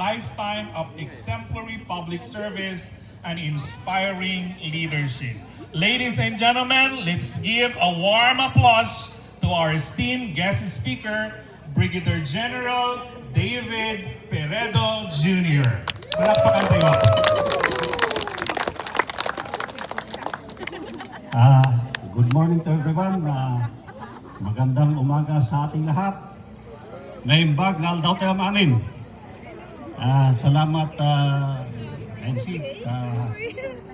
lifetime of exemplary public service and inspiring leadership. Ladies and gentlemen, let's give a warm applause to our esteemed guest speaker, Brigadier General David Peredo Jr. Palakpakan tayo. Good morning to everyone. Magandang umaga sa ating lahat. Ngayong bagal daw tayo amin. Salamat NC.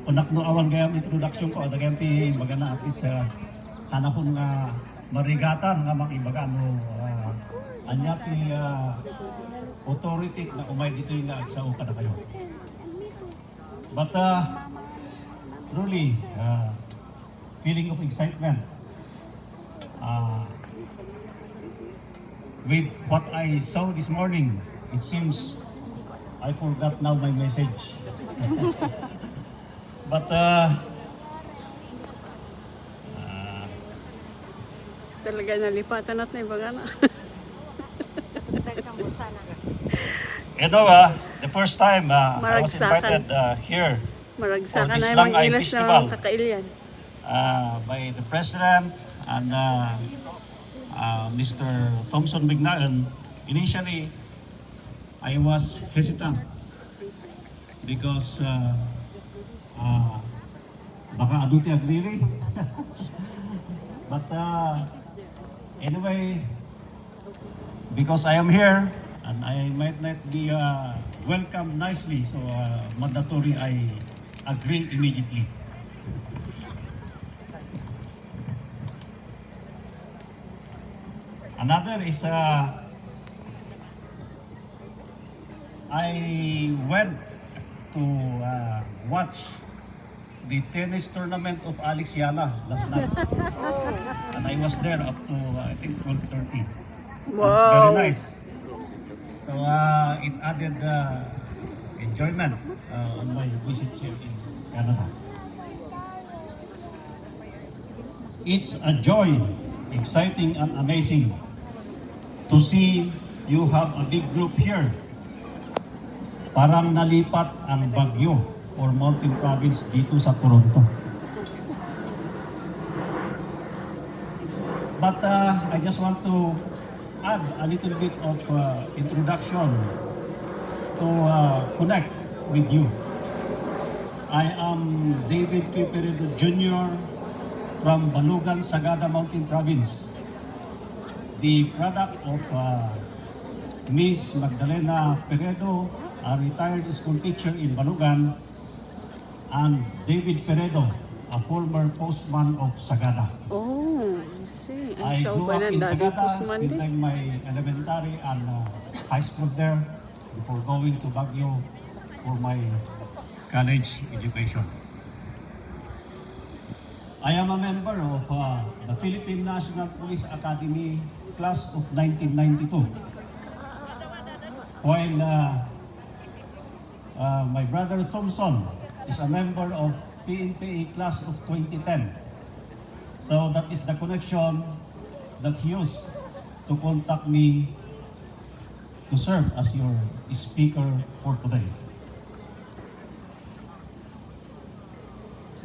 Panakno awan gayam introduction ko. Dagayam ti magana at least hanapon nga marigatan nga makibagan mo. Anya ti authority na umay dito yung naagsao ka na kayo. But truly, feeling of excitement with what I saw this morning. It seems I forgot now my message. But talaga nalipatan natin na ibaga na. The first time I was invited here Maragsakan this na yung Langay mag-ilas Festival. ng kakailyan. By the President and Mr. Thompson Bignaon. Initially, I was hesitant because baka aduti agriri. But anyway, because I am here and I might not be welcomed nicely, so mandatory I agree immediately. Another is I went to watch the tennis tournament of Alex Yala last night. And I was there up to I think 12:30. It's very nice. So it added enjoyment on my visit here in Canada. It's a joy, exciting and amazing to see you have a big group here. Parang nalipat ang Baguio or Mountain Province dito sa Toronto. But I just want to add a little bit of introduction to connect with you. I am David K. Peredo Jr. from Balugan, Sagada Mountain Province, the product of Miss Magdalena Peredo, a retired school teacher in Balugan, and David Peredo, a former postman of Sagada. Oh, I see. I grew up in Sagada, spending my elementary and high school there before going to Baguio for my college education. I am a member of the Philippine National Police Academy class of 1992. While my brother Thompson is a member of PNPA class of 2010. So that is the connection that he used to contact me to serve as your speaker for today.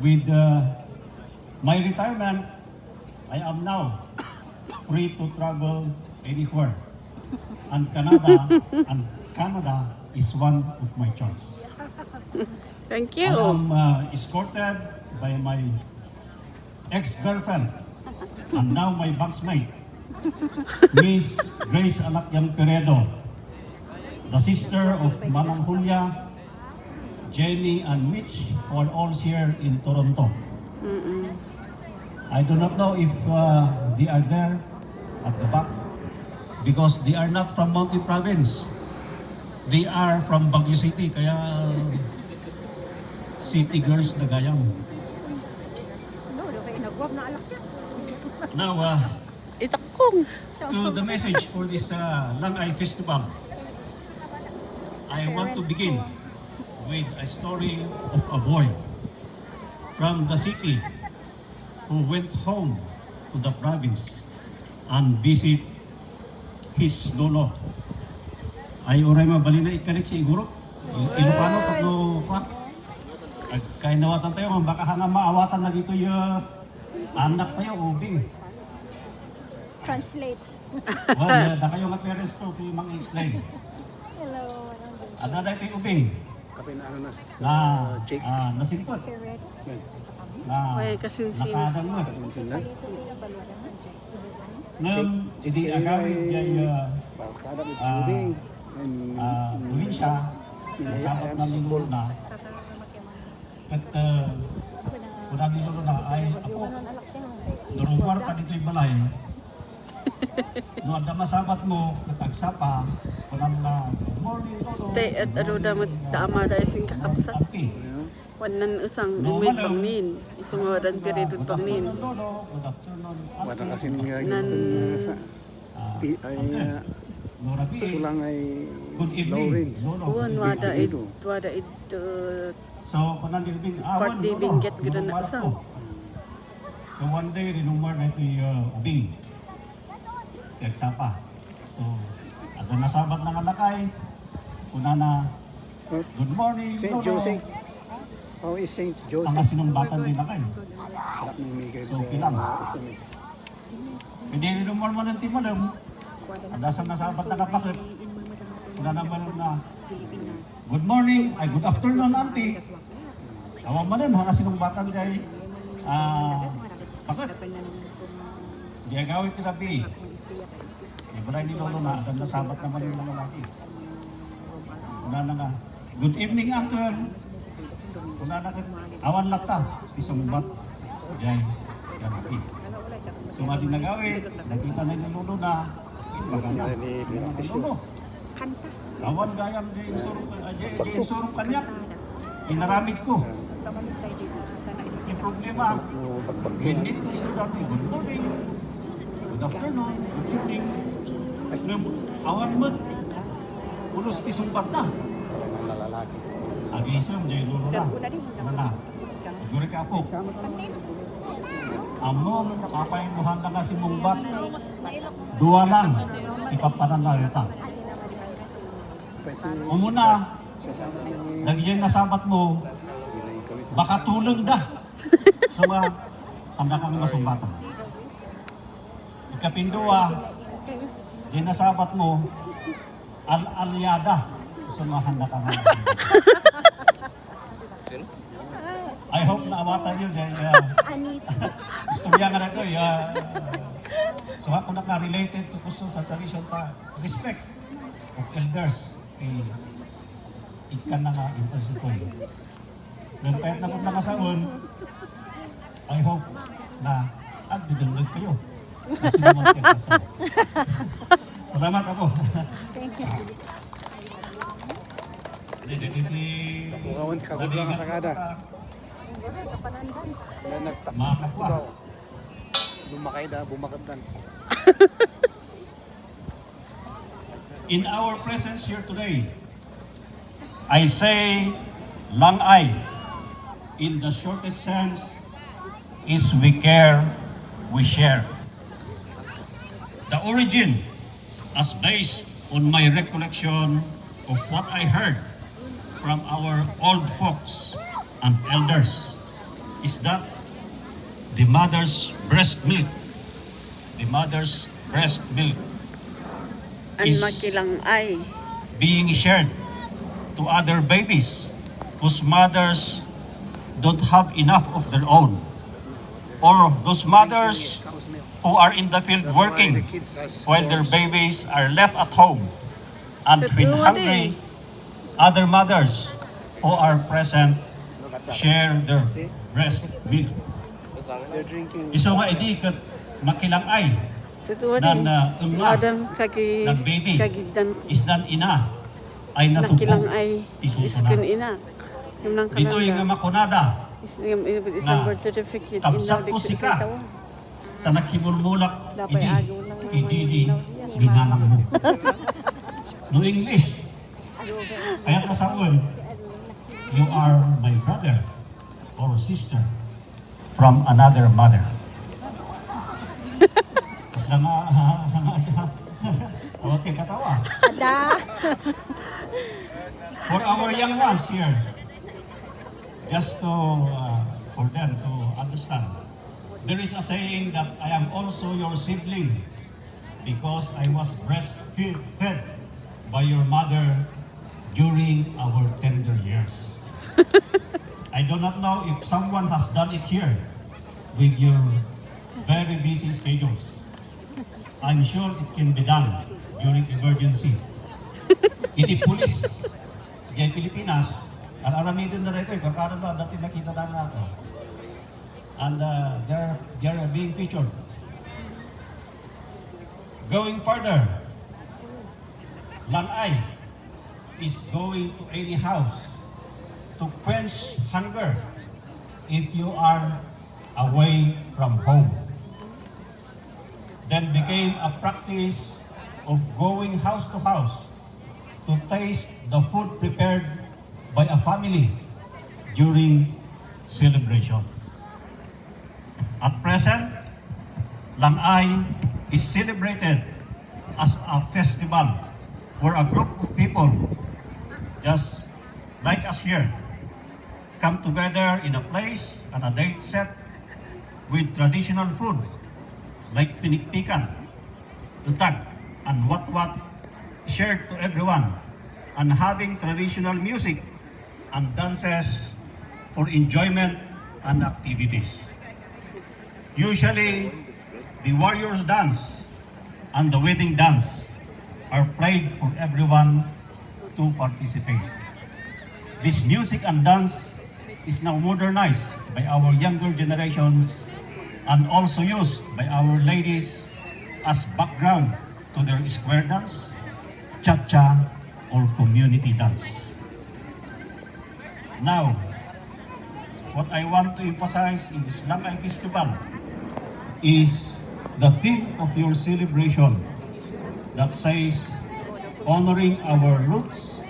With my retirement, I am now free to travel anywhere. And Canada is one of my choice. Thank I you. am escorted by my ex-girlfriend and now my boxmate, Miss Grace Alakyang Peredo, the sister of Manang Julia, Jenny and Mitch, who are all here in Toronto. I do not know if they are there at the back because they are not from Mountain Province. They are from Baguio City, kaya city girls na gayam. Now, Itakong. to the message for this Langay Festival, I want to begin with a story of a boy from the city who went home to the province and visit his lolo. ay oray mabali na ikanik si Igurot. Ilocano, tatlo ka. Kaya nawatan tayo, baka hanga maawatan na dito yung anak tayo, ubing. Translate. Well, na kayo nga parents to, mang explain. Hello. Ano na ito yung ubing? Na nasimpot. Correct. Na Ay, kasinsin. nakadang mo. Ngayon, hindi agawin kay uwin siya, nasabat na lingulo na. Kat kunang lingulo na ay, ako, narumar ka dito yung balay. Noon na masabat mo, katagsapa, kunang na, good morning, lolo. Tay at ano damat tama dahil sing kakapsat. Auntie. Wanan usang imit pangnin. Isungodan period Good pangnin. afternoon, lolo. Good afternoon, Wala auntie. kasi nga Nan sa ay Nora B. kulang ay Good low evening. range. Lolo. uwan wada it So, kunang dilbing, awan, Party lolo. binggit gud na Lolo, usang. Marco. So, one day, rinumar na ito yung ubing. Kagsapa. So, at nasabat ng alakay, kuna na, good morning, St. lolo. Joseph. How is St. Ang Joseph? sinumbatan din na kayo. So, kilang. SMS. Hindi rinumar mo ng timalam. Adasan nasabat na kapakit. Kuna naman na, good morning, ay good afternoon, auntie. Awang manan, hanga sinumbatan dyan. Bakit? Di agawin tinabi. Balay ni Lolo na, at nasabat naman yung mga laki. Kuna na nga, good evening, uncle. Kuna na nga, awan lata, isumbat. Jay, ganati. So nga din nagawin, nakita na ni Lolo na, baga na. Lolo, awan gayam di insurong kanya. Inaramid ko. Yung problema, minit ko iso dati, good morning, good afternoon, good evening. Awan mo, ulos tisumbat na. Agisam, jay Lolo na. Ano na? Iguri ka po. Among papainuhan na kasi mungbat. Dua lang. Ipapanan na rita. Umuna, nagyan nasabat mo, baka tulong da. So nga, handa kang masumbatan. Ikapindua, di nasabat mo, al-alyada. So nga, handa kang masumbatan. I hope naawatan yun. Istorya nga na ko. So ako naka-related to gusto sa tradition ta. Respect of elders. Ikan na nga impress ko. Nang payat na po nakasaon, I hope na agdudundag kayo. Kasi naman kayo kasal. Salamat ako. Thank you. Kawan ka kagura nga sa kada. Na Makakapwa. nagtakbo. Lumakay da, bumakatan. In our presence here today, I say, Lang Ay, in the shortest sense, is we care, we share. The origin, as based on my recollection of what I heard from our old folks and elders, is that the mother's breast milk, an is makilang ay. being shared to other babies whose mothers don't have enough of their own, or those mothers who are in the field working while their babies are left at home, and when hungry, other mothers who are present share their breast milk. They're drinking. Iso nga idi kat makilang ay Totoo nan din. Adam kagi nan baby kagidan isdan ina ay nakilang natubo ay isuso iskin na. ina. Yung nang Dito yung kanang makunada isang birth certificate kapsat ko sika. Tanak himulmulak Dapat idi agaw lang kay naman Didi ilaw ginanang mo. No English. Kaya kasaon, you are my brother or sister from another mother. Tapos na nga, awat kay katawa. Sagada. For our young ones here, just to, for them to understand, there is a saying that I am also your sibling because I was breastfed by your mother during our tender years. I do not know if someone has done it here with your very busy schedules. I'm sure it can be done during emergency. Iti pulis, diyan Pilipinas, ang aramidin na rito, kakara ba, dati nakita na nga ako. And they're being featured. Going further, Langay is going to any house to quench hunger if you are away from home. Then became a practice of going house to house to taste the food prepared by a family during celebration. At present, Langay is celebrated as a festival where a group of people, just like us here, come together in a place and a date set with traditional food like pinikpikan, utag, and what shared to everyone, and having traditional music and dances for enjoyment and activities. Usually, the warriors dance and the wedding dance are played for everyone to participate. This music and dance is now modernized by our younger generations and also used by our ladies as background to their square dance, cha-cha, or community dance. Now, what I want to emphasize in this Langay Festival is the theme of your celebration that says honoring our roots,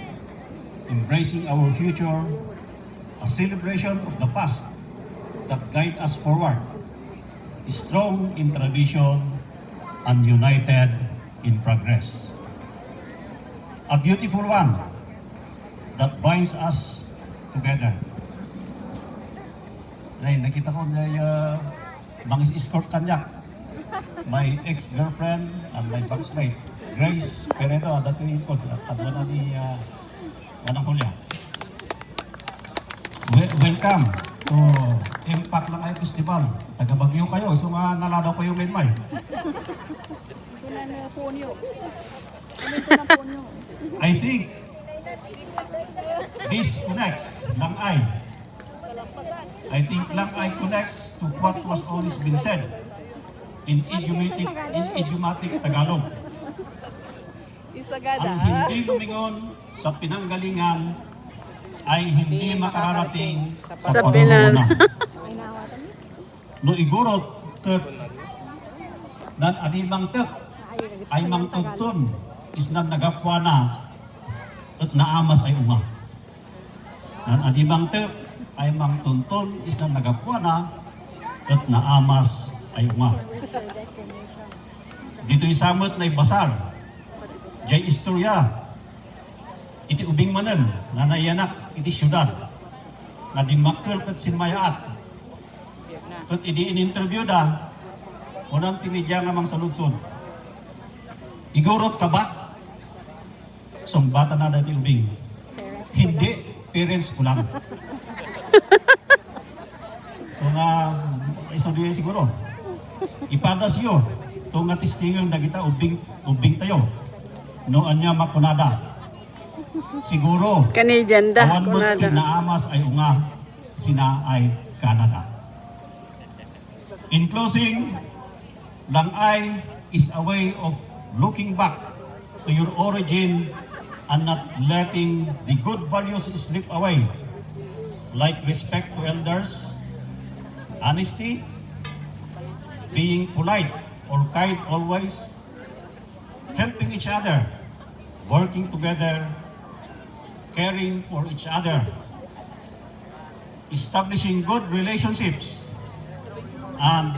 embracing our future, a celebration of the past that guide us forward, strong in tradition and united in progress. A beautiful one that binds us together. Nay, nakita ko na mga escort kanyak. My ex-girlfriend and my boxmate, Grace Peredo, dati ko, tadwa na ni Manang Hulya. Welcome to Impact Langay Festival. Taga Bagyo kayo, so naladaw kayo may may. I think this connects Langay. I think Langay connects to what was always been said in idiomatic Tagalog. Ang hindi lumingon sa pinanggalingan ay hindi makararating sa panununa. No igurot tet nan animang tek ay mangtugtun is nan nagapwa na at naamas ay uma. Nan animang tek ay mangtuntun is nan nagapwa na at naamas ay uma. Dito'y samot na basar. Jay istorya. Iti ubing manen, nanayanak, iti syudad. Na di makil tat sinmayaat. Tat idi in-interview da, unang tinidya nga mang saludsod. Igurot ka ba? Sumbata na dati ubing. Hindi, parents ko lang. So nga, istorya siguro. Ipadas yo, ito nga testingan na kita ubing tayo. Noon niya makunada. Siguro, Canadian da, awan mo't kunada. kinaamas ay unga, sina ay Canada. In closing, Langay is a way of looking back to your origin and not letting the good values slip away, like respect to elders, honesty, being polite or kind always, helping each other, working together, caring for each other, establishing good relationships, and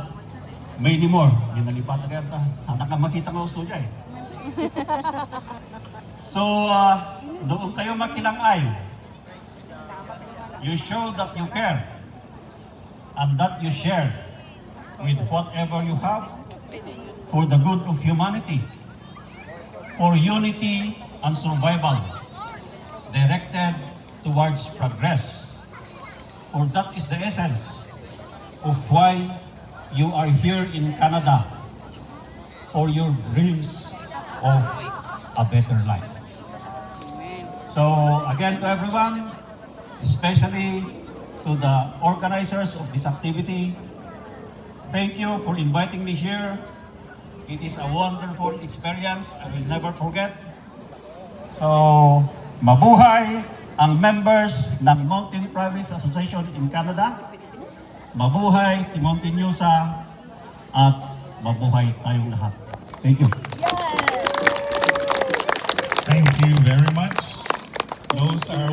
many more. Yung nalipat na kaya, anak na makita ng uso niya eh. So, noong kayo makilangay, you show that you care and that you share with whatever you have for the good of humanity, for unity and survival, directed towards progress. For that is the essence of why you are here in Canada, for your dreams of a better life. So again, to everyone, especially to the organizers of this activity, thank you for inviting me here. It is a wonderful experience I will never forget. So, mabuhay ang members ng Mountain Province Association in Canada. Mabuhay Timontinusa at mabuhay tayong lahat. Thank you. Thank you very much. Those are